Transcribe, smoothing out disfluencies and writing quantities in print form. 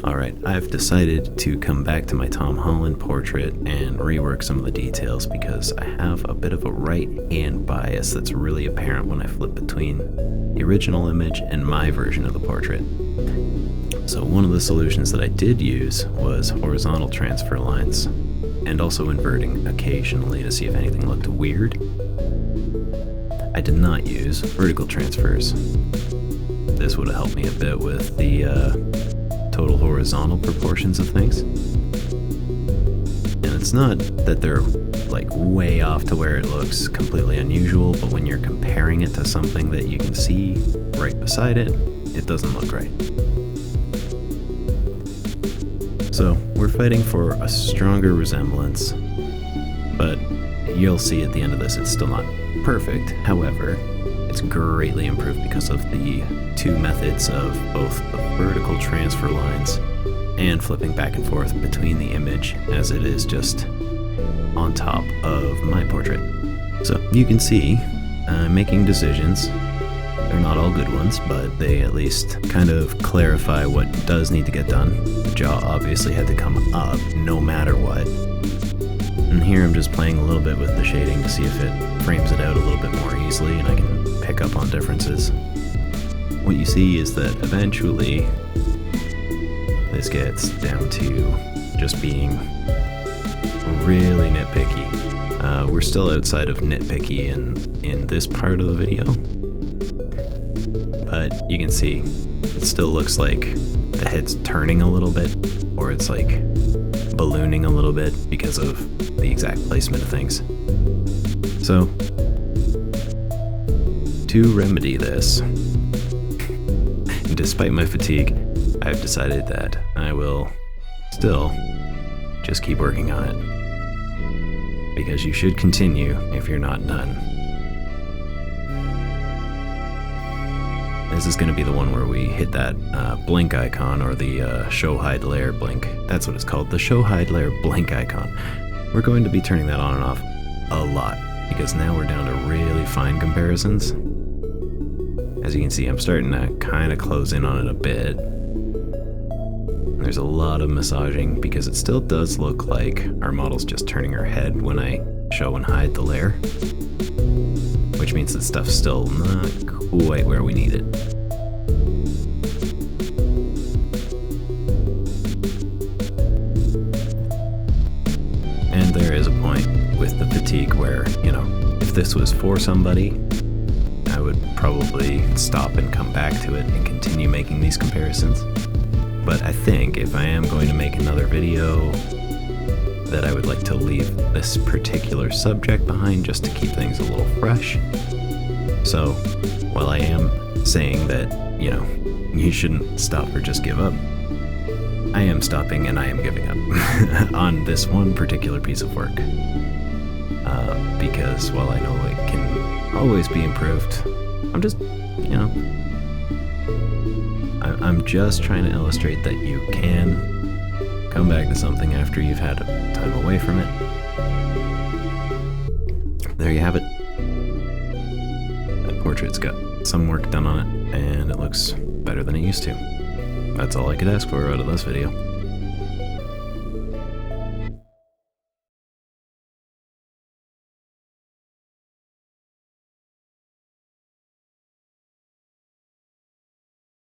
Alright, I've decided to come back to my Tom Holland portrait and rework some of the details because I have a bit of a right-hand bias that's really apparent when I flip between the original image and my version of the portrait. So one of the solutions that I did use was horizontal transfer lines and also inverting occasionally to see if anything looked weird. I did not use vertical transfers. This would have helped me a bit with the total horizontal proportions of things. And it's not that they're like way off to where it looks completely unusual, but when you're comparing it to something that you can see right beside it, it doesn't look right. So we're fighting for a stronger resemblance, but you'll see at the end of this it's still not perfect. However, it's greatly improved because of the two methods of both the vertical transfer lines and flipping back and forth between the image as it is just on top of my portrait. So you can see I'm making decisions. They're not all good ones, but they at least kind of clarify what does need to get done. The jaw obviously had to come up no matter what. And here I'm just playing a little bit with the shading to see if it frames it out a little bit more easily and I can pick up on differences. What you see is that eventually this gets down to just being really nitpicky. We're still outside of nitpicky in this part of the video, but you can see it still looks like the head's turning a little bit, or it's like ballooning a little bit because of the exact placement of things. So to remedy this, despite my fatigue, I've decided that I will still just keep working on it, because you should continue if you're not done. This is going to be the one where we hit that blink icon, or the show hide layer blink. That's what it's called, the show hide layer blink icon. We're going to be turning that on and off a lot, because now we're down to really fine comparisons. As you can see, I'm starting to kind of close in on it a bit. There's a lot of massaging because it still does look like our model's just turning her head when I show and hide the layer, which means that stuff's still not quite where we need it. And there is a point with the fatigue where, you know, if this was for somebody, I would probably stop and come back to it and continue making these comparisons. But I think if I am going to make another video, that I would like to leave this particular subject behind just to keep things a little fresh. So while I am saying that, you know, you shouldn't stop or just give up, I am stopping and I am giving up on this one particular piece of work. Because while I know it can always be improved, I'm just, you know, I'm just trying to illustrate that you can come back to something after you've had time away from it. There you have it. That portrait's got some work done on it, and it looks better than it used to. That's all I could ask for out of this video.